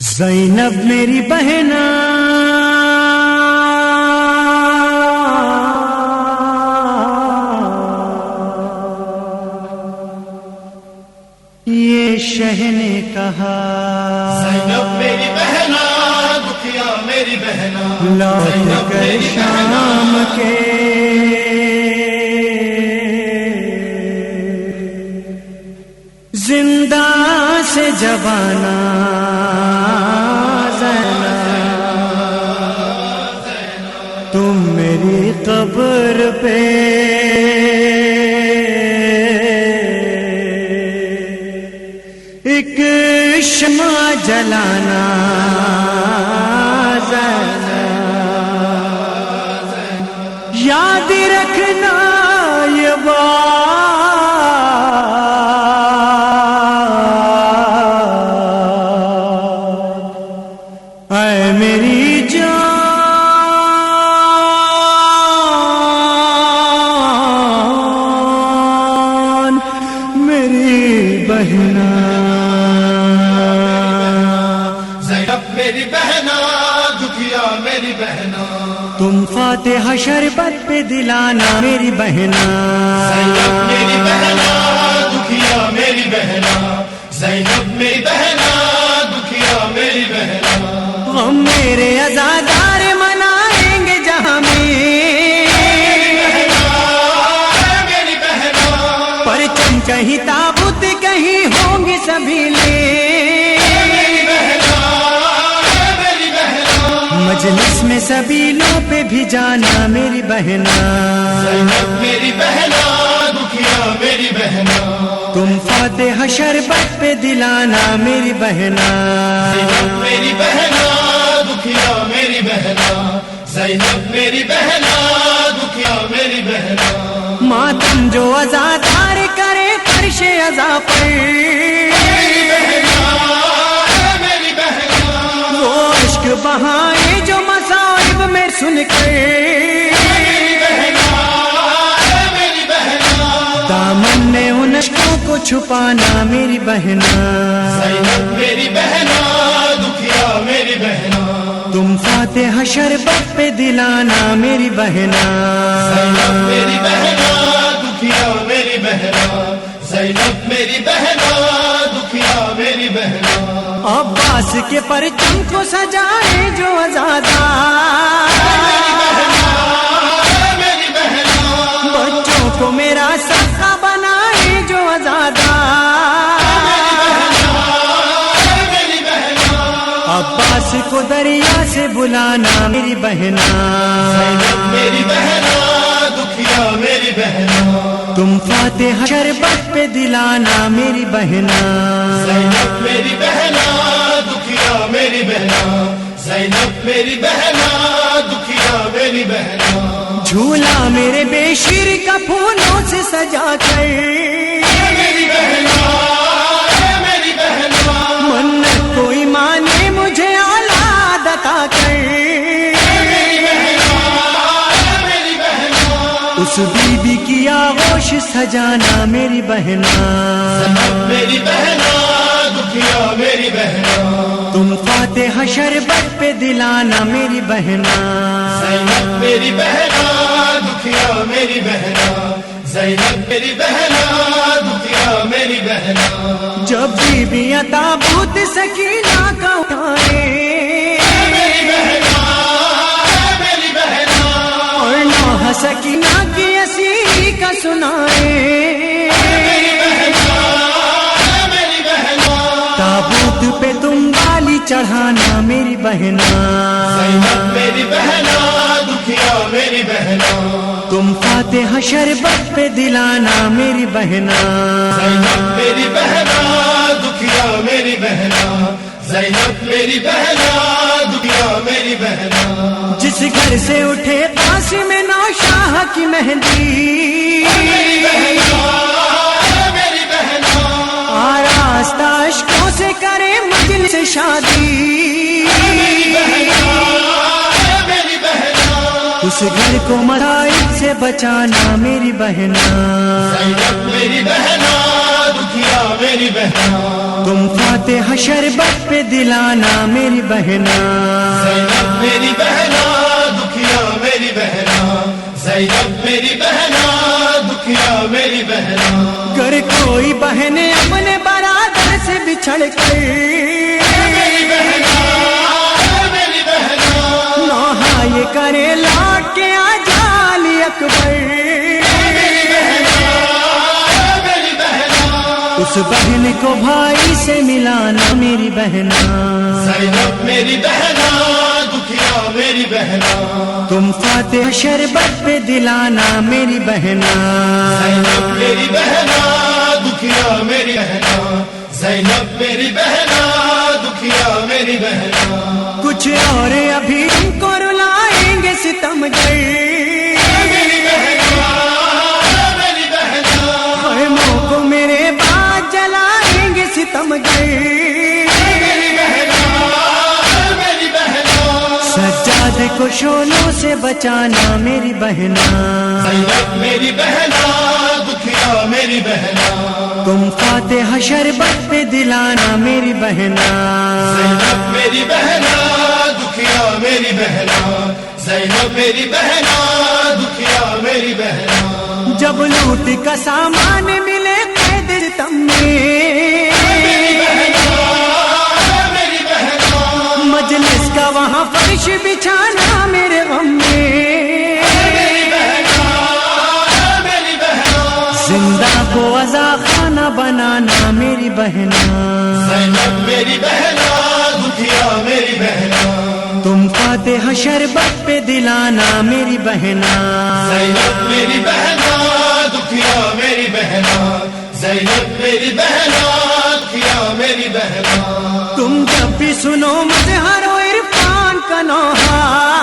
زینب میری بہنا یہ شہ نے کہا زینب میری بہنا دکھیا میری بہنا لوٹ کر شام کے زندہ سے جوانا تم میری قبر پہ ایک شمع جلانا یاد رکھنا یہ بات اے میری جان میری بہنا زینب میری بہنا دکھیا میری بہنا تم فاتحہ شربت پہ دلانا میری بہنا زینب میری بہنا دکھیا میری بہنا زینب میری بہنا دکھیا میری بہنا ہم میرے عزادار منائیں گے جہاں میں میری بہنا پرچم کہیں تابوت کہیں ہوں گے سبھی لے مجلس میں سبیلوں پہ بھی جانا میری بہنا زینب میری بہنا دکھیا میری بہنا تم فاتحہ شربت پہ دلانا میری بہنا زینب میری بہنا دکھیا میری بہنا زینب میری بہنا دکھیا میری بہنا ماتم جو عزادار کرے فرش عزا پر میری بہنا وہ عشق بہائے جو مصائب میں سن کے میری بہنا دامن میں ان عشقوں کو چھپانا میری بہنا زینب میری بہنا دکھیا میری بہنا تم فاتحہ شربت پہ دلانا میری بہنا زینب میری بہنا دکھیا میری بہنا زینب میری بہنا دکھیا میری بہنا عباس کے پرچم کو سجائے جو عزادار میری بہنا بچوں کو میرا سخا بنائے جو عزادار میری بہنا عباس کو دریا سے بلانا میری بہنا زینب میری بہنا دکھیا میری بہنا تم فاتحہ شربت پہ دلانا میری بہنا زینب میری بہنا دکھیا میری بہنا زینب میری بہنا دکھیا میری بہنا جھولا میرے بے شیر کا پھولوں سے سجا کر میری بہنا میری بہنا منت کوئی مانے مجھے اولاد عطا کر میری بہنا میری بہنا اس بی بی کی آغوش سجانا میری بہنا زینب میری بہنا دکھیا میری بہنا تم فاتحہ شربت پہ دلانا میری بہنا زینب میری بہنا دکھیا میری بہنا زینب میری بہنا دکھیا میری بہنا جب بیویاں تابوت سکینہ کا اٹھائے میری بہنا میری بہنا اور نوح سکینہ کی اسیری کا سنائے میری بہنا میری بہنا تابوت پہ تم بالی چڑھانا میری بہنا زینب میری بہنا دکھیا میری بہنا تم فاتحہ شربت پہ دلانا میری بہنا زینب میری بہنا دکھیا میری بہنا زینب میری بہنا دکھیا میری بہنا جس گھر سے اٹھے قاسم نوشاہ کی مہندی میری بہنا میری بہنا آراستہ اشکوں سے کرے مجلس شادی میری بہنا اس گھر کو مصائب سے بچانا میری بہنا زینب میری بہنا دکھیا میری بہنا تم فاتح شربت پہ دلانا میری بہنا زینب میری بہنا دکھیا میری بہنا زینب میری بہنا دکھیا میری بہنا گر کوئی بہن اپنے برادر سے بچھڑ کر میری بہنا میری بہنا نوحہ یہ کرے لوٹ کے آ جالی اکبر میری بہنا میری بہنا اس بہن کو بھائی سے ملانا میری بہنا زینب میری بہنا دکھیا میری بہنا تم فاتح شربت پہ دلانا میری بہنا زینب میری بہنا دکھیا میری بہنا زینب میری بہنا دکھیا میری بہنا کچھ اور ابھی ان کو رلائیں گے ستم گئی میری بہنا میری بہنا خیموں کو میرے بعد جلائیں گے ستم گئی میری بہنا میری بہنا سجاد کو شولوں سے بچانا میری بہنا زینب میری بہنا دکھیا میری بہنا تم فاتح شربت پہ دلانا میری بہنا زینب میری بہنا دکھیا میری بہنا زینب میری بہنا دکھیا میری بہنا جب لوٹ کا سامان ملے قید ستم میں میری بہنا میری بہنا مجلس کا وہاں فرش بچھانا میرے غم میں میری بہنا میری بہنا زندہ کو عزا خانہ بنانا میری بہنا زینب میری بہنا دکھیا میری بہنا تم فاتح شربت پہ دلانا میری بہنا زینب میری بہنا دکھیا میری بہنا زینب میری بہنا دکھیا میری بہنا تم جب بھی سنو مظہر و عرفان کا نوحہ